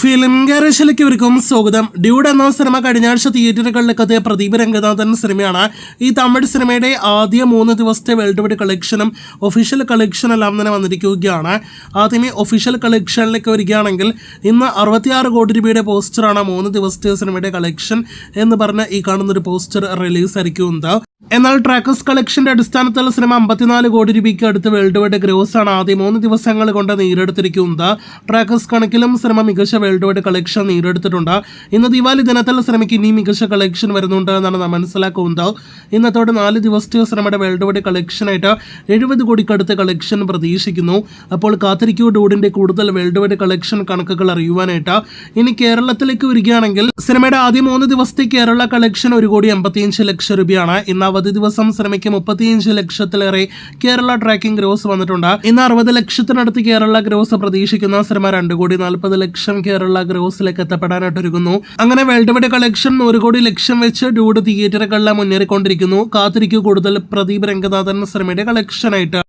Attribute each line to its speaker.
Speaker 1: Film ഗാരേജിലേക്ക് ഇവർക്കും സ്വാഗതം. Dude എന്ന സിനിമ കഴിഞ്ഞ ആഴ്ച തിയേറ്ററുകളിലേക്ക് എത്തിയ പ്രദീപ് രംഗനാഥൻ സിനിമയാണ്. ഈ തമിഴ് സിനിമയുടെ ആദ്യ 3 ദിവസത്തെ വേൾഡ് വൈഡ് കളക്ഷനും ഒഫീഷ്യൽ കളക്ഷൻ എല്ലാം തന്നെ വന്നിരിക്കുകയാണ്. ആദ്യമേ ഒഫീഷ്യൽ കളക്ഷനിലേക്ക് വരികയാണെങ്കിൽ ഇന്ന് 66 കോടി രൂപയുടെ പോസ്റ്ററാണ് 3 ദിവസത്തെ സിനിമയുടെ കളക്ഷൻ എന്ന് പറഞ്ഞ് ഈ കാണുന്നൊരു പോസ്റ്റർ റിലീസ് ആയിരിക്കുന്നത്. എന്നാൽ ട്രാക്കേഴ്സ് കളക്ഷന്റെ അടിസ്ഥാനത്തിൽ സിനിമ 54 കോടി രൂപയ്ക്ക് അടുത്ത് വേൾഡ് വൈഡ് ഗ്രോസ് ആണ് ആദ്യ 3 ദിവസങ്ങൾ കൊണ്ട് നേടിയെടുത്തിരിക്കുന്നത്. ട്രാക്കേഴ്സ് കണക്കിലും സിനിമ മികച്ച വേൾഡ് വൈഡ് കളക്ഷൻ നേടിയെടുത്തിട്ടുണ്ട്. ഇന്ന് ദിവാലി ദിനത്തിൽ സിനിമയ്ക്ക് ഇനി മികച്ച കളക്ഷൻ വരുന്നുണ്ട് എന്നാണ് നാം മനസ്സിലാക്കുന്നത്. ഇന്നത്തോടെ 4 ദിവസത്തെ സിനിമയുടെ വേൾഡ് വൈഡ് കളക്ഷനായിട്ട് 70 കോടിക്കടുത്ത് കളക്ഷൻ പ്രതീക്ഷിക്കുന്നു. അപ്പോൾ കാത്തിരിക്കൂ ഡൂഡിന്റെ കൂടുതൽ വേൾഡ് വൈഡ് കളക്ഷൻ കണക്കുകൾ അറിയുവാനായിട്ട്. ഇനി കേരളത്തിലേക്ക് വരികയാണെങ്കിൽ സിനിമയുടെ ആദ്യ 3 ദിവസത്തെ കേരള കളക്ഷൻ 1,85,00,000 രൂപയാണ്. ഇന്ന് അവധി ദിവസം സിനിമയ്ക്ക് 35 ലക്ഷത്തിലേറെ കേരള ട്രാക്കിംഗ് ഗ്രോസ് വന്നിട്ടുണ്ട്. ഇന്ന് 60 ലക്ഷത്തിനടുത്ത് കേരള ഗ്രോസ് പ്രതീക്ഷിക്കുന്ന സിനിമ 2,40,00,000 കേരള ഗ്രോസിലേക്ക് എത്തപ്പെടാനായിട്ട് ഒരുങ്ങുന്നു. അങ്ങനെ വേൾഡ് വൈഡ് കളക്ഷൻ 1 കോടി ലക്ഷം വെച്ച് ഡ്യൂഡ് തിയേറ്ററുകളിൽ മുന്നേറിക്കൊണ്ടിരിക്കുന്നു. കാത്തിരിക്കൂ കൂടുതൽ പ്രദീപ് രംഗനാഥൻ സിനിമയുടെ കളക്ഷനായിട്ട്.